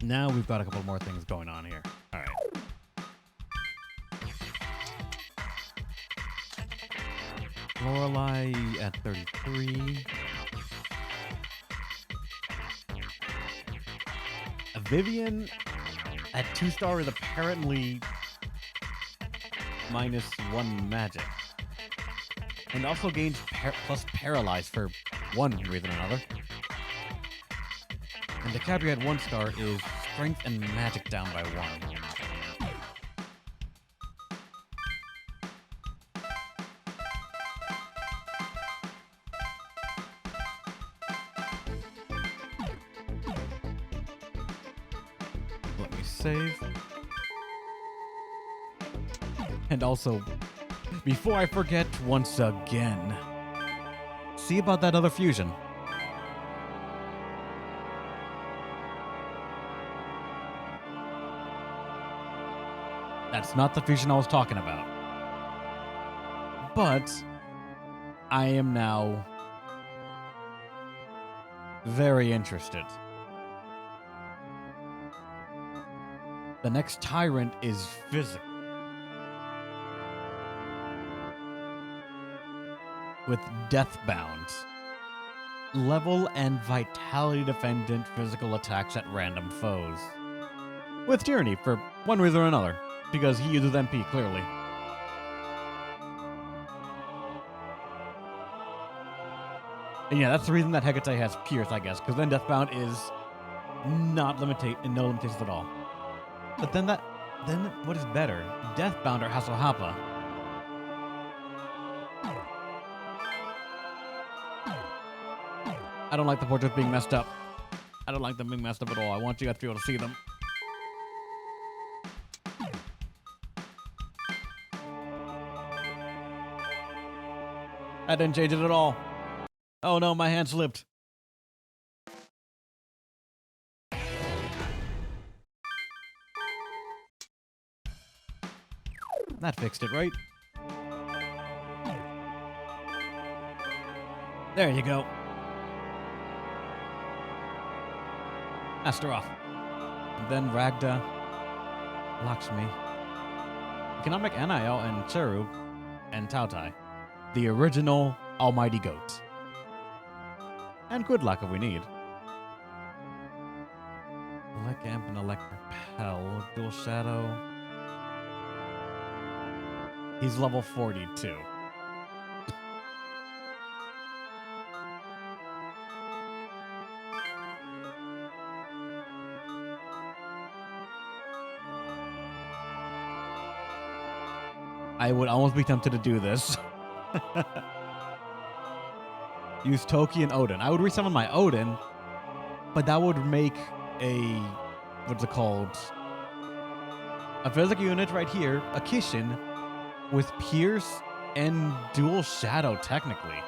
Now we've got a couple more things going on here. All right. Lorelei at 33. Vivian at 2-star is apparently -1 magic. And also gains plus paralyze for one reason or another. And DiCaprio at 1-star is strength and magic down by 1. Let me save. And also, before I forget once again, see about that other fusion. That's not the fusion I was talking about. But I am now very interested. The next tyrant is physical. With Deathbound. Level and vitality dependent physical attacks at random foes. With Tyranny for one reason or another. Because he uses MP, clearly. And yeah, that's the reason that Hecate has Pierce, I guess. Because then Deathbound is not no limitations at all. But then what is better? Deathbound or Hasselhapa? I don't like the portraits being messed up. I don't like them being messed up at all. I want you guys to be able to see them. I didn't change it at all. Oh no, my hand slipped. That fixed it, right? There you go. Master off. And then Ragda, Lakshmi, Economic Nil, and Cheru, and Tautai. The original Almighty Goat. And good luck if we need. Elect Amp and Electric Repel. Dual Shadow. He's level 42. I would almost be tempted to do this. Use Toki and Odin. I would resummon my Odin, but that would make a, what's it called? A physical unit right here, a Kishin, with Pierce and Dual Shadow, technically.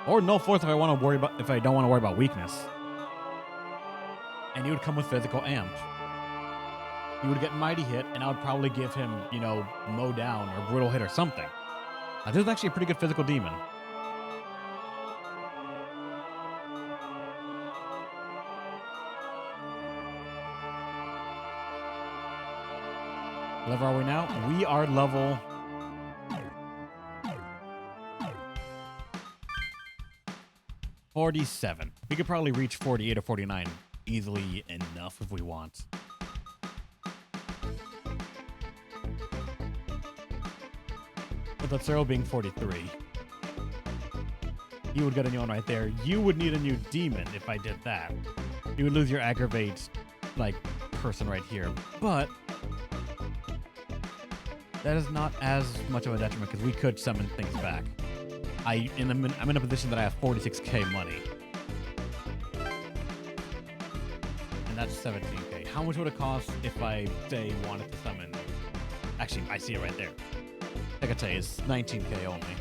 Or no force if I want to worry about, if I don't want to worry about weakness. And he would come with physical amp. He would get Mighty Hit, and I would probably give him, you know, Mow Down or Brutal Hit or something. Now, this is actually a pretty good physical demon. Level are we now? We are level 47. We could probably reach 48 or 49 easily enough if we want. With the Zero being 43. You would get a new one right there. You would need a new demon if I did that. You would lose your aggravate, like, person right here. But that is not as much of a detriment because we could summon things back. I'm in a position that I have 46k money. And that's 17k. How much would it cost if I, say, wanted to summon? Actually, I see it right there. Hecate is 19k only.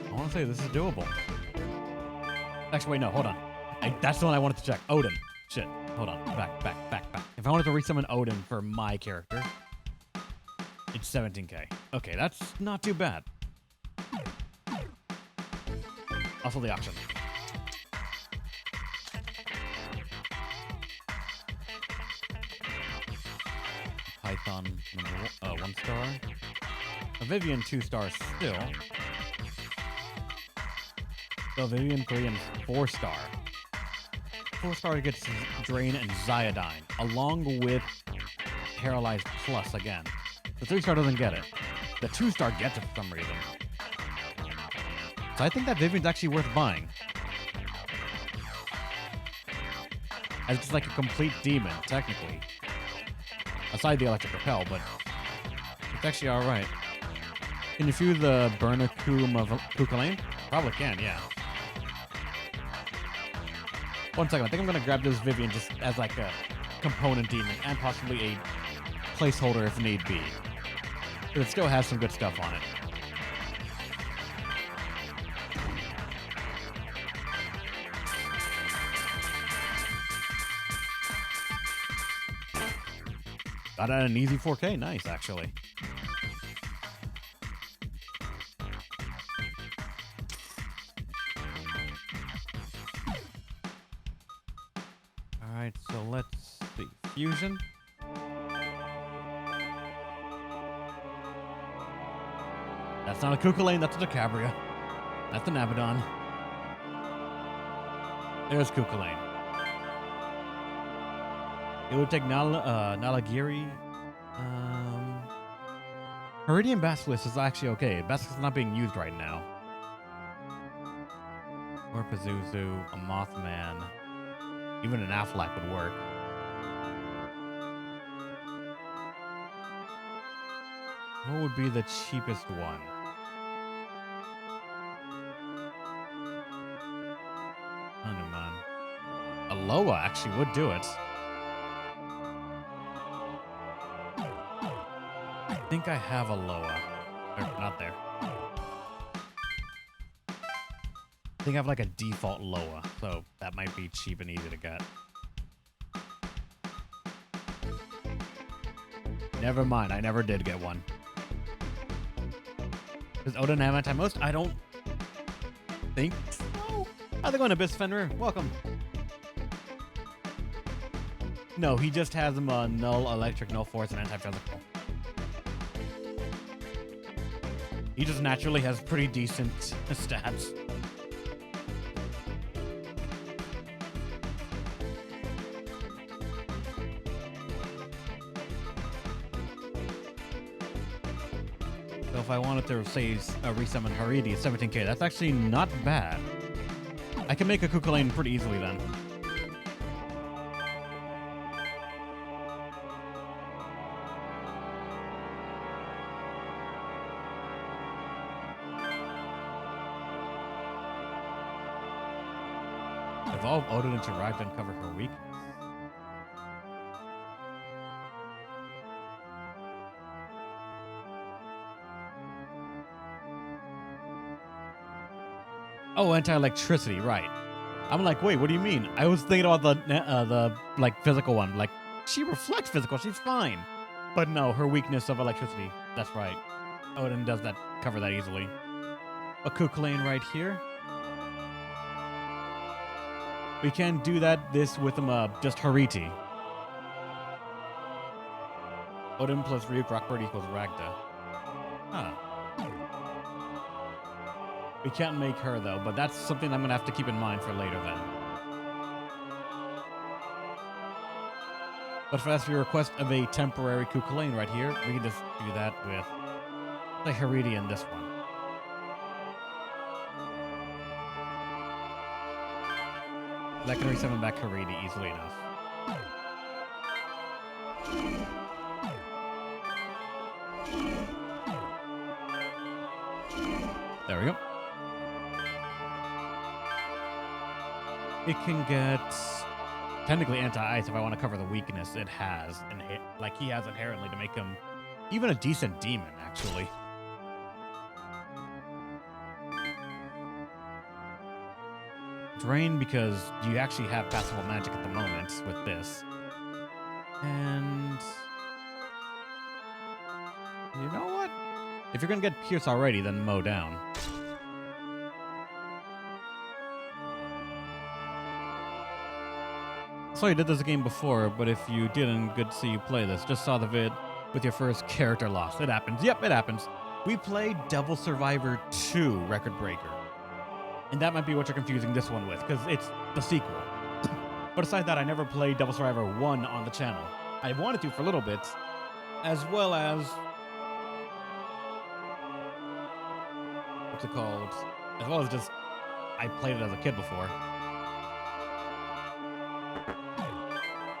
I want to say this is doable. Actually, wait, no, hold on. That's the one I wanted to check. Odin. Shit. Hold on. Back. If I wanted to resummon Odin for my character, it's 17k. Okay, that's not too bad. Also the auction. Python number 1 star. A Vivian 2 stars still. So Vivian 3 and 4 star. 4 star gets Drain and Zyodine, along with Paralyzed Plus again. The 3 star doesn't get it. The 2 star gets it for some reason. So I think that Vivian's actually worth buying. As just like a complete demon, technically. Aside the electric repel, but it's actually alright. Can you fuse the Burnacoom of Kukulane? Probably can, yeah. One second, I think I'm gonna grab this Vivian just as like a component demon and possibly a placeholder if need be. But it still has some good stuff on it. Got out an easy 4K, nice actually. Alright, so let's see. Fusion. That's not a Kukulane, that's a Decabria. That's an Abaddon. There's Kukulane. It would take Nalagiri. Heridian Basilisk is actually okay. Basilisk is not being used right now. Or Pazuzu, a Mothman. Even an Affleck would work. What would be the cheapest one? Hanuman. Aloha actually would do it. I think I have Aloha. Not there. I think I have like a default Loa, so that might be cheap and easy to get. Never mind, I never did get one. Does Odin have anti-most? I don't think so. How's it going, Abyss Fenrir? Welcome. No, he just has him null electric, null force, and anti-physical. He just naturally has pretty decent stats. So if I wanted to say resummon Haridi at 17k, that's actually not bad. I can make a Kukulane pretty easily then. Evolve Odin into Rag, then cover her weakness. Oh, anti-electricity, right. I'm like, wait, what do you mean? I was thinking about the like physical one. Like, she reflects physical, she's fine. But no, her weakness of electricity. That's right. Odin does that, cover that easily. A Kukulane right here. We can do this with him, just Hariti. Odin plus Ryuk Rockbird equals Ragda. Huh. We can't make her, though, but that's something I'm going to have to keep in mind for later, then. But for us, we request of a temporary Kukulane right here. We can just do that with the Hariti and this one. That can resummon back Haridi easily enough. There we go. It can get technically anti-ice if I want to cover the weakness it has, and like he has inherently to make him even a decent demon, actually. Drain because you actually have passable magic at the moment with this. And you know what? If you're gonna get Pierce already, then mow down. So you did this game before, but if you didn't, good to see you play this. Just saw the vid with your first character loss. It happens. Yep, it happens. We played Devil Survivor 2 Record Breaker. And that might be what you're confusing this one with, because it's the sequel. But aside that, I never played Devil Survivor 1 on the channel. I wanted to for a little bit, as well as... what's it called? As well as just... I played it as a kid before.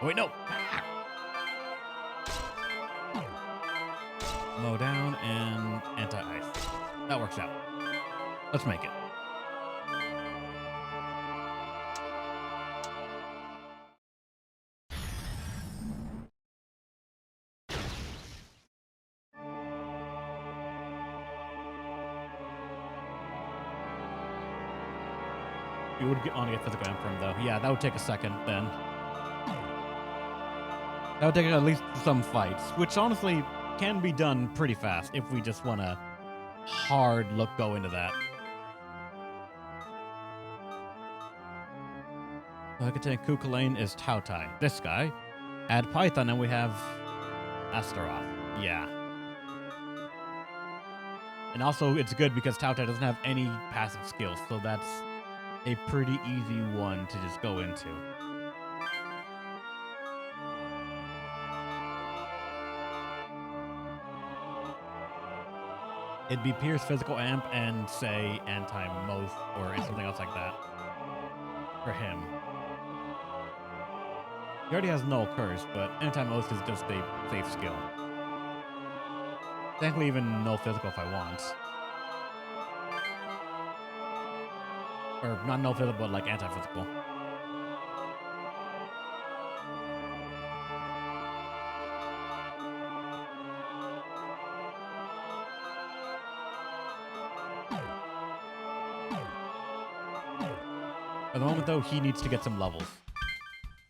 Oh, wait, no! Mow down and anti-ice. That works out. Let's make it. You would want to get physical amp from, though. Yeah, that would take a second, then. That would take at least some fights, which honestly can be done pretty fast if we just want to hard look go into that. Contain Kukulane is Tautai. This guy. Add Python and we have Astaroth. Yeah. And also it's good because Tautai doesn't have any passive skills, so that's a pretty easy one to just go into. It'd be Pierce Physical Amp and, say, Anti-Moth or something else like that for him. He already has Null Curse, but Anti-Moth is just a safe skill. Technically even Null Physical if I want. Or not Null Physical, but like Anti-Physical. At the moment, though, he needs to get some levels.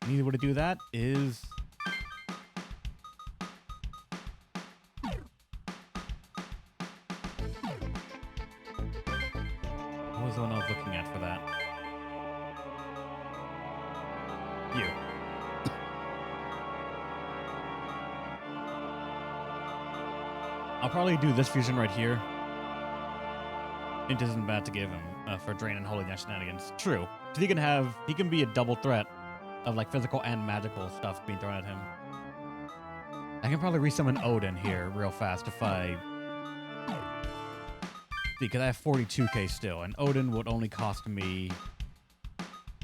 And the easy way to do that is... what was the one I was looking at for that? You. I'll probably do this fusion right here. It isn't bad to give him for Drain and Holy Dash shenanigans. True. He can be a double threat of like physical and magical stuff being thrown at him. I can probably resummon Odin here real fast if I... see, because I have 42k still, and Odin would only cost me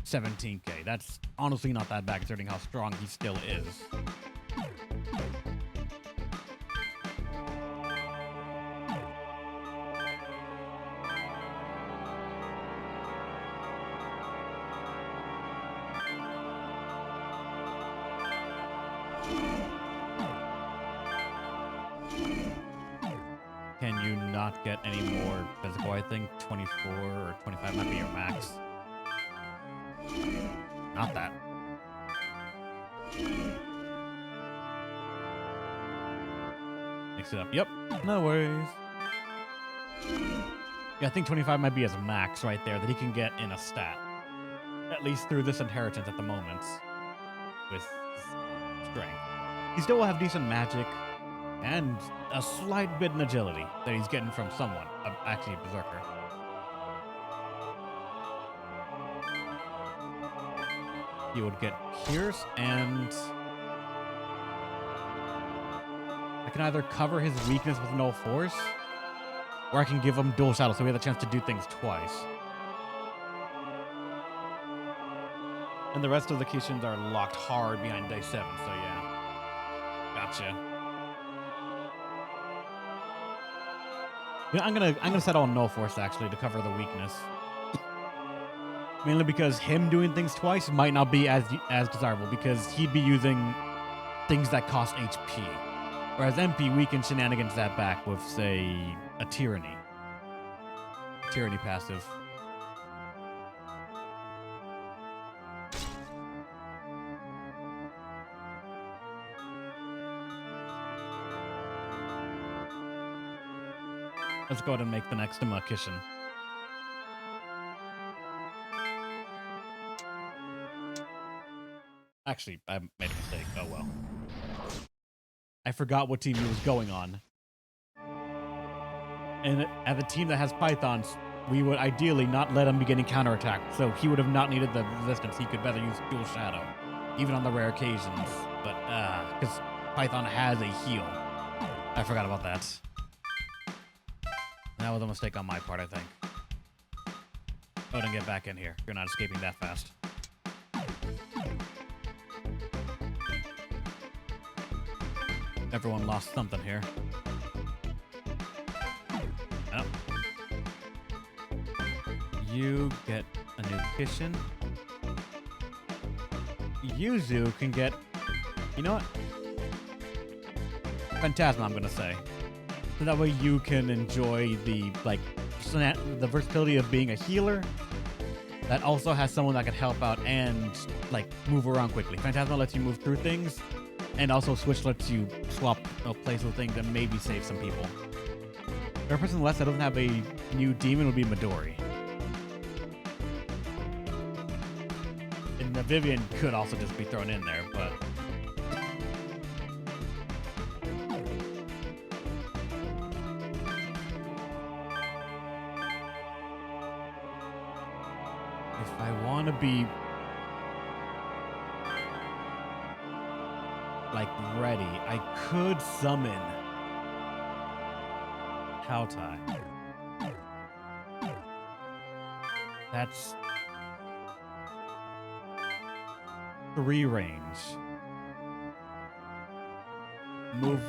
17k. That's honestly not that bad considering how strong he still is. Can you not get any more physical? I think 24 or 25 might be your max. Not that. Mix it up. Yep. No worries. Yeah, I think 25 might be his max right there that he can get in a stat. At least through this inheritance at the moment. With strength. He still will have decent magic. And a slight bit in agility that he's getting from someone. Actually, a Berserker. He would get Pierce, and... I can either cover his weakness with no force, or I can give him dual shadow so we have the chance to do things twice. And the rest of the Kishins are locked hard behind day 7, so yeah. Gotcha. Yeah, I'm gonna set on no force actually to cover the weakness. Mainly because him doing things twice might not be as desirable because he'd be using things that cost HP. Whereas MP weakens shenanigans that back with, say, a Tyranny. Tyranny passive. Let's go ahead and make the next kitchen. Actually, I made a mistake. Oh well. I forgot what team he was going on. And as a team that has Pythons, we would ideally not let him be getting counterattacked, so he would have not needed the resistance. He could better use Dual Shadow, even on the rare occasions. But, because Python has a heal. I forgot about that. That was a mistake on my part, I think. Odin, get back in here. You're not escaping that fast. Everyone lost something here. Oh. You get a new kitchen. Yuzu can get... You know what? Phantasma, I'm gonna say. So that way you can enjoy the, like, the versatility of being a healer that also has someone that can help out and, like, move around quickly. Phantasma lets you move through things, and also Switch lets you swap places with things and maybe save some people. The person left that doesn't have a new demon would be Midori. And the Vivian could also just be thrown in there, but... If I want to be... like, ready, I could summon... Howtai. That's 3 range. Move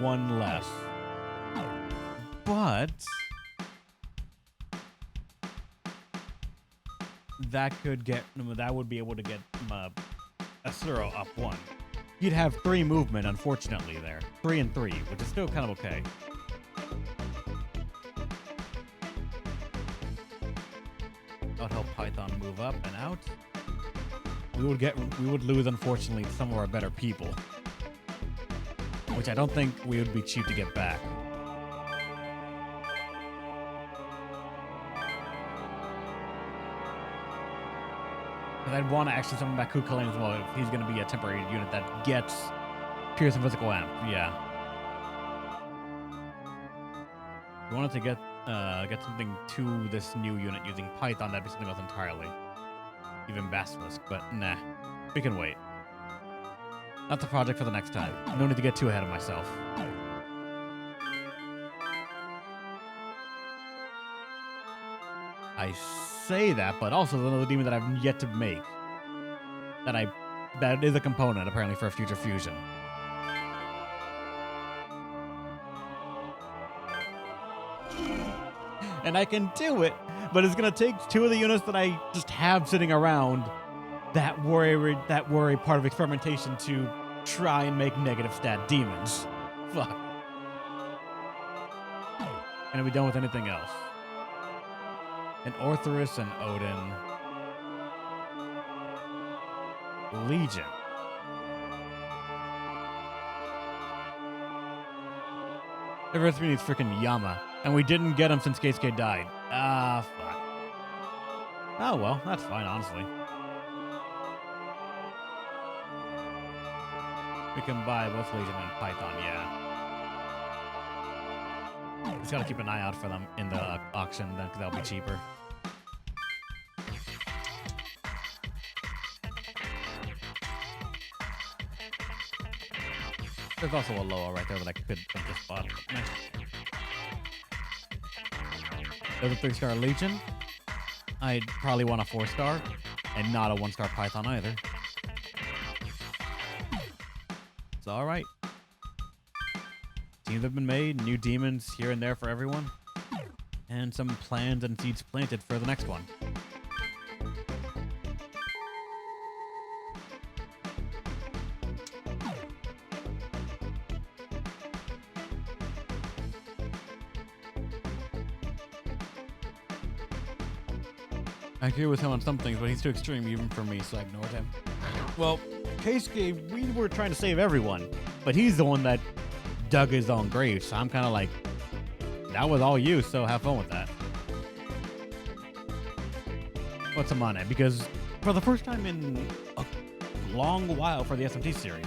1 less. But that could get, that would be able to get Asuro up 1. You'd have 3 movement, unfortunately, there. 3 and 3, which is still kind of okay. That would help Python move up and out. We would lose, unfortunately, some of our better people, which I don't think we would be cheap to get back. Because I'd want to actually summon back Kukulane as well if he's going to be a temporary unit that gets Pierce and Physical Amp. Yeah. We wanted to get something to this new unit using Python, that'd be something else entirely. Even Basilisk, but nah. We can wait. That's a project for the next time. No need to get too ahead of myself. I say that, but also there's another demon that I've yet to make. That is a component, apparently, for a future fusion. And I can do it, but it's gonna take 2 of the units that I just have sitting around that worry part of experimentation to try and make negative stat demons. Fuck. And be done with anything else. And Orthrus and Odin. Legion. Every three needs freaking Yama. And we didn't get him since Keisuke died. Ah, fuck. Oh, well, that's fine, honestly. We can buy both Legion and Python, yeah. Just gotta keep an eye out for them in the auction, then, because that'll be cheaper. There's also a Loa right there that I could have just bought. Nice. There's a 3-star Legion. I'd probably want a 4-star, and not a 1-star Python either. It's alright. Teams have been made, new demons here and there for everyone, and some plans and seeds planted for the next one. I agree with him on some things, but he's too extreme even for me, so I ignored him. Well, Keisuke, we were trying to save everyone, but he's the one that dug his own grave, so I'm kind of like, That was all you, so have fun with that. What's Amane? Because for the first time in a long while for the SMT series,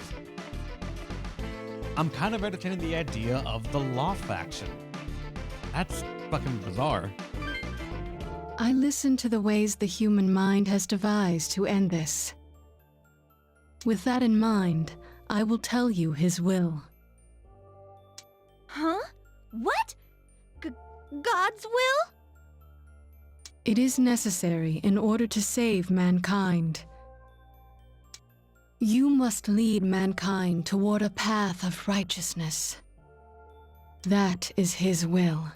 I'm kind of entertaining the idea of the Law faction. That's fucking bizarre. I listen to the ways the human mind has devised to end this. With that in mind, I will tell you his will. Huh? What? God's will? It is necessary in order to save mankind. You must lead mankind toward a path of righteousness. That is his will.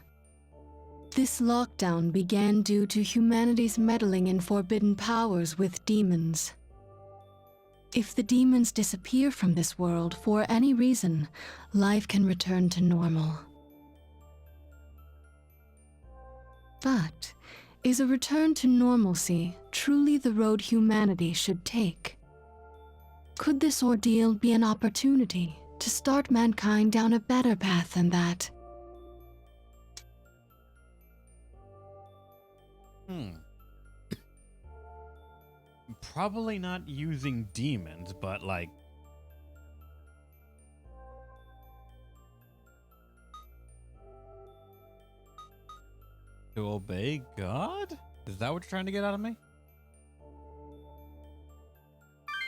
This lockdown began due to humanity's meddling in forbidden powers with demons. If the demons disappear from this world for any reason, life can return to normal. But is a return to normalcy truly the road humanity should take? Could this ordeal be an opportunity to start mankind down a better path than that? Probably not using demons, but like... to obey God? Is that what you're trying to get out of me?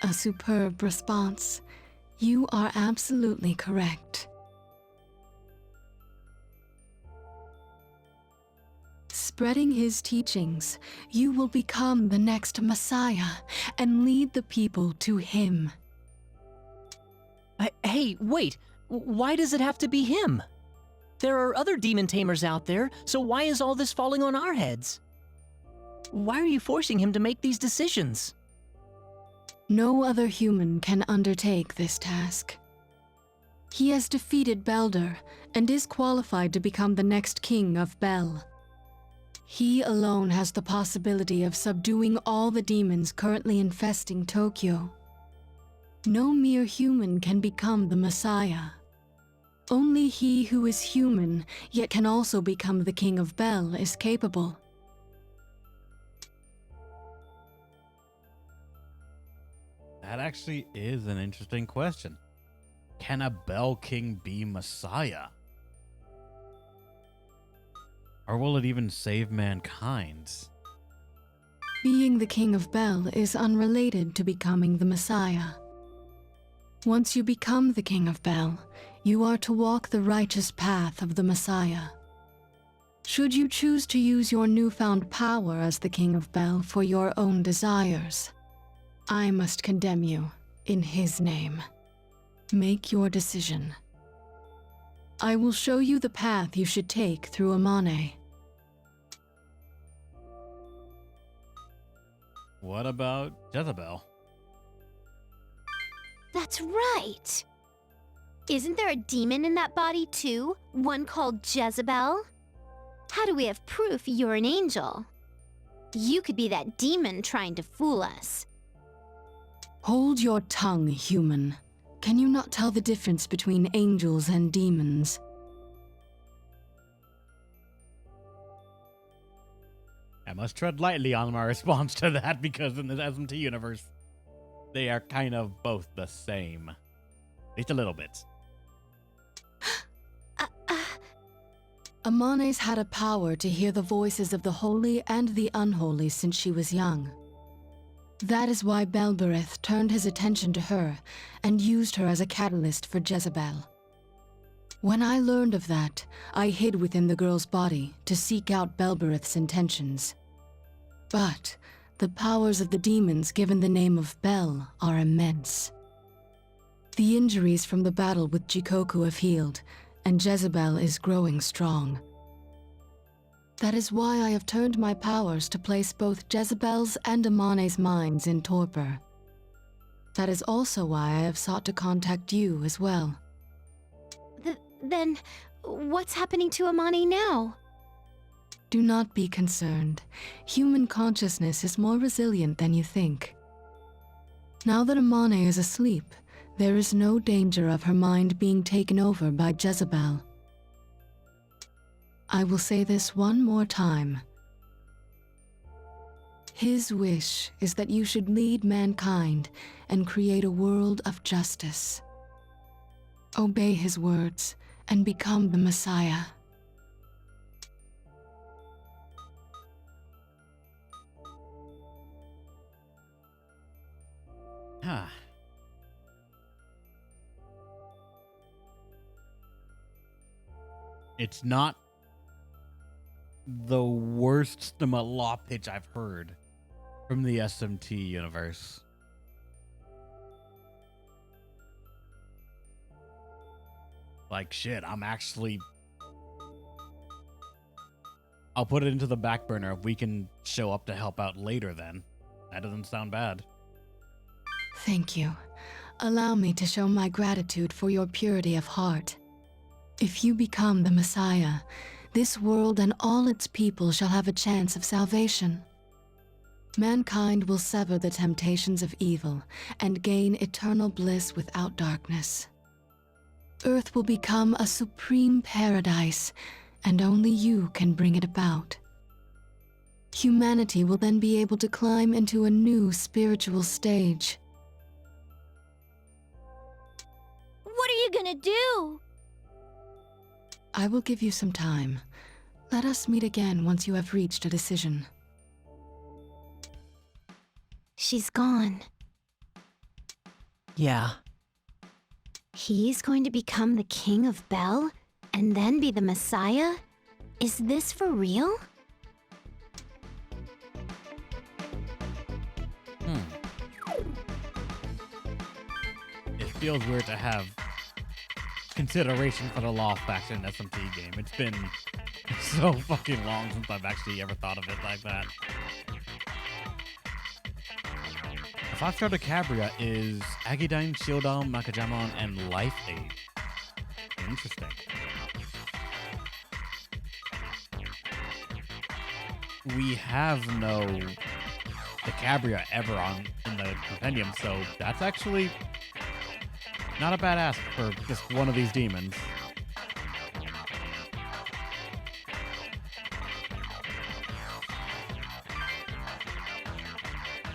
A superb response. You are absolutely correct. Spreading his teachings, you will become the next Messiah and lead the people to him. Hey, wait! Why does it have to be him? There are other demon tamers out there, so why is all this falling on our heads? Why are you forcing him to make these decisions? No other human can undertake this task. He has defeated Belder and is qualified to become the next king of Bel. He alone has the possibility of subduing all the demons currently infesting Tokyo. No mere human can become the Messiah. Only he who is human, yet can also become the king of Bel, is capable. That actually is an interesting question. Can a Bel King be Messiah? Or will it even save mankind? Being the king of Bel is unrelated to becoming the Messiah. Once you become the king of Bel, you are to walk the righteous path of the Messiah. Should you choose to use your newfound power as the king of Bel for your own desires, I must condemn you in his name. Make your decision. I will show you the path you should take through Amane. What about Jezebel? That's right. Isn't there a demon in that body too? One called Jezebel? How do we have proof you're an angel? You could be that demon trying to fool us. Hold your tongue, human. Can you not tell the difference between angels and demons? I must tread lightly on my response to that because in the SMT universe, they are kind of both the same. At least a little bit. Amane's had a power to hear the voices of the holy and the unholy since she was young. That is why Belberith turned his attention to her and used her as a catalyst for Jezebel. When I learned of that, I hid within the girl's body to seek out Belberith's intentions. But the powers of the demons given the name of Bel are immense. The injuries from the battle with Jikoku have healed, and Jezebel is growing strong. That is why I have turned my powers to place both Jezebel's and Amane's minds in torpor. That is also why I have sought to contact you as well. Then, what's happening to Amane now? Do not be concerned. Human consciousness is more resilient than you think. Now that Amane is asleep, there is no danger of her mind being taken over by Jezebel. I will say this one more time. His wish is that you should lead mankind and create a world of justice. Obey his words and become the Messiah. Huh. It's not the worst stomach law pitch I've heard from the SMT universe. Like, shit, I'll put it into the back burner if we can show up to help out later then. That doesn't sound bad. Thank you. Allow me to show my gratitude for your purity of heart. If you become the Messiah, this world and all its people shall have a chance of salvation. Mankind will sever the temptations of evil and gain eternal bliss without darkness. Earth will become a supreme paradise, and only you can bring it about. Humanity will then be able to climb into a new spiritual stage. What are you gonna do? I will give you some time. Let us meet again once you have reached a decision. She's gone. Yeah. He's going to become the King of Bel and then be the Messiah? Is this for real? It feels weird to have consideration for the law faction in an SMT game. It's been so fucking long since I've actually ever thought of it like that. The 5-star DeCabria is Agidine, Shieldom, Makajamon, and Life Aid. Interesting. We have no DeCabria ever in the compendium, so that's actually not a bad ask for just one of these demons.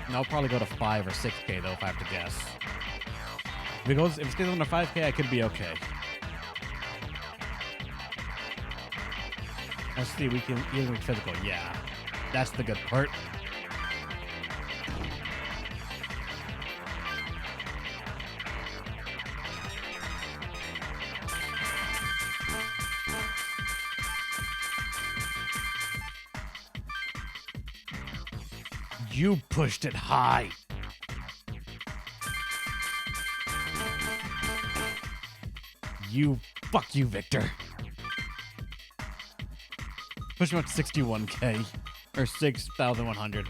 And I'll probably go to 5 or 6k though, if I have to guess. Because if it stays under 5k, I could be okay. Let's see, we can either make physical. Yeah, that's the good part. You pushed it high. Fuck you, Victor. Push him up to 61k or 6,100.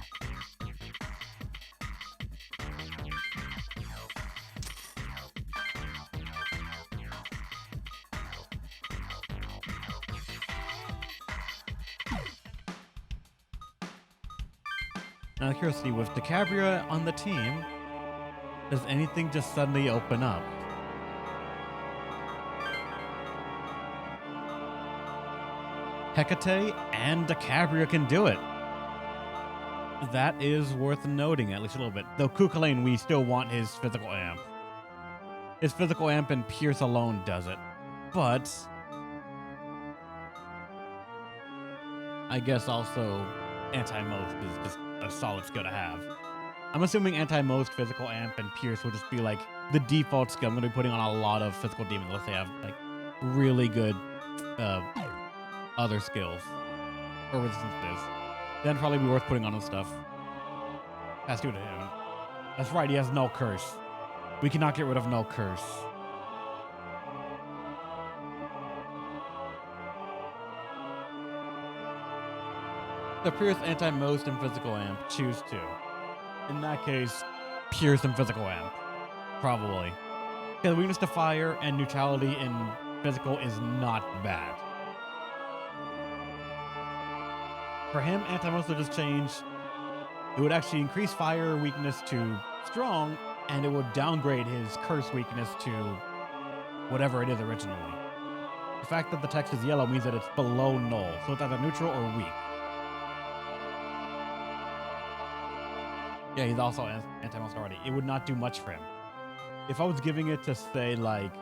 Now, out of curiosity, with DeCabria on the team, does anything just suddenly open up? Hecate and DeCabria can do it. That is worth noting, at least a little bit. Though Kukulane, we still want his physical amp. His physical amp and Pierce alone does it. But I guess also Anti-Most is just a solid skill to have. I'm assuming Anti-Most, physical amp, and Pierce will just be like the default skill I'm going to be putting on a lot of physical demons unless they have like really good other skills or resistances. Then probably be worth putting on his stuff. Has to do to him. That's right, he has no curse. We cannot get rid of no curse. The Pierce, Anti-Most, and Physical Amp. Choose two. In that case, Pierce and Physical Amp. Probably. Because weakness to fire and neutrality in physical is not bad. For him, Anti-Most will just change. It would actually increase fire weakness to strong, and it would downgrade his curse weakness to whatever it is originally. The fact that the text is yellow means that it's below null, so it's either neutral or weak. Yeah, he's also anti-monster already. It would not do much for him. If I was giving it to, say, like,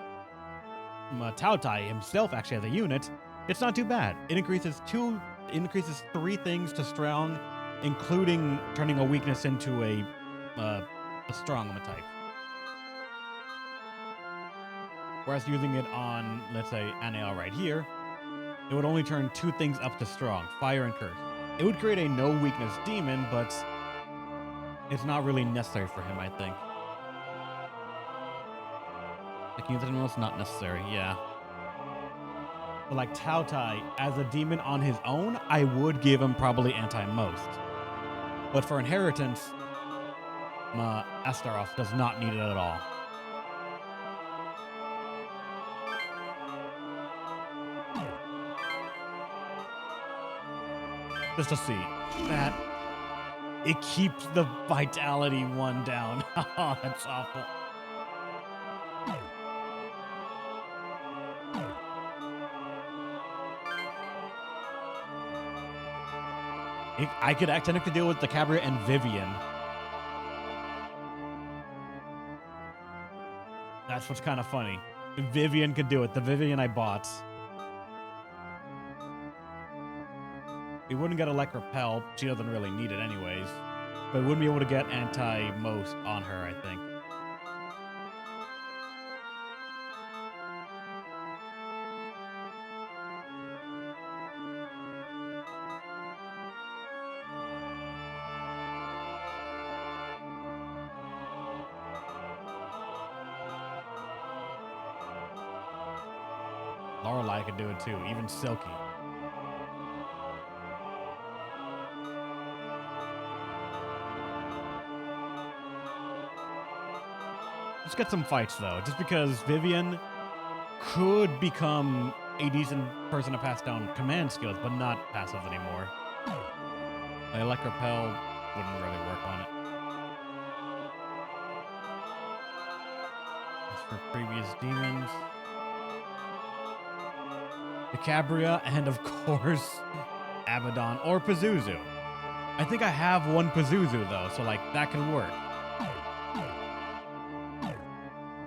Tao Tai himself actually as a unit, it's not too bad. It increases 3 things to strong, including turning a weakness into a strong type. Whereas using it on, let's say, Anael right here, it would only turn 2 things up to strong, fire and curse. It would create a no weakness demon, but it's not really necessary for him, I think. Like, use it in most, not necessary, yeah. But like Tao Tai, as a demon on his own, I would give him probably anti-most. But for inheritance, Astaroth does not need it at all. Just to see that it keeps the vitality 1 down. Oh, that's awful. I could technically deal with the Cabria and Vivian. That's what's kind of funny. Vivian could do it. The Vivian I bought. We wouldn't get Elect Repel. She doesn't really need it anyways. But we wouldn't be able to get anti-most on her, I think. Lorelei could do it too, even Silky. Let's get some fights though, just because Vivian could become a decent person to pass down command skills, but not passive anymore. Elect Repel wouldn't really work on it. As for previous demons, the Cabria, and of course, Abaddon or Pazuzu. I think I have 1 Pazuzu though, so like that could work.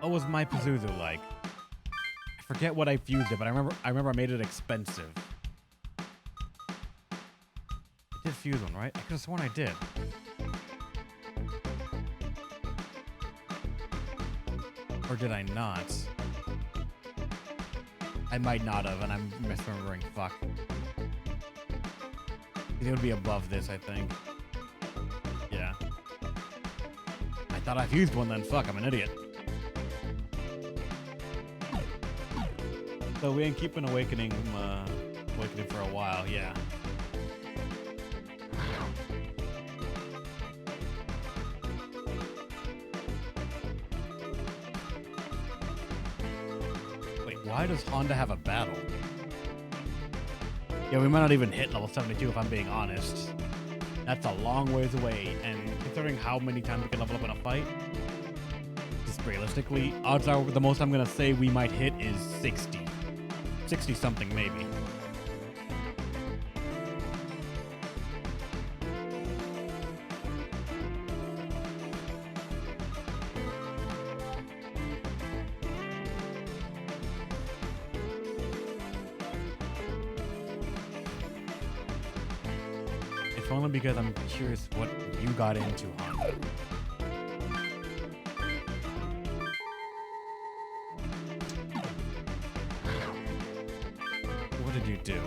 What was my Pazuzu like? I forget what I fused it, but I remember I made it expensive. I did fuse one, right? I could have sworn I did. Or did I not? I might not have, and I'm misremembering. Fuck. It would be above this, I think. Yeah. I thought I fused one then. Fuck, I'm an idiot. So we ain't keeping Awakening for a while, yeah. Why does Honda have a battle? Yeah, we might not even hit level 72 if I'm being honest. That's a long ways away, and considering how many times we can level up in a fight, just realistically, odds are the most I'm gonna say we might hit is 60. 60 something maybe. If only because I'm curious what you got into, Honda. What did you do?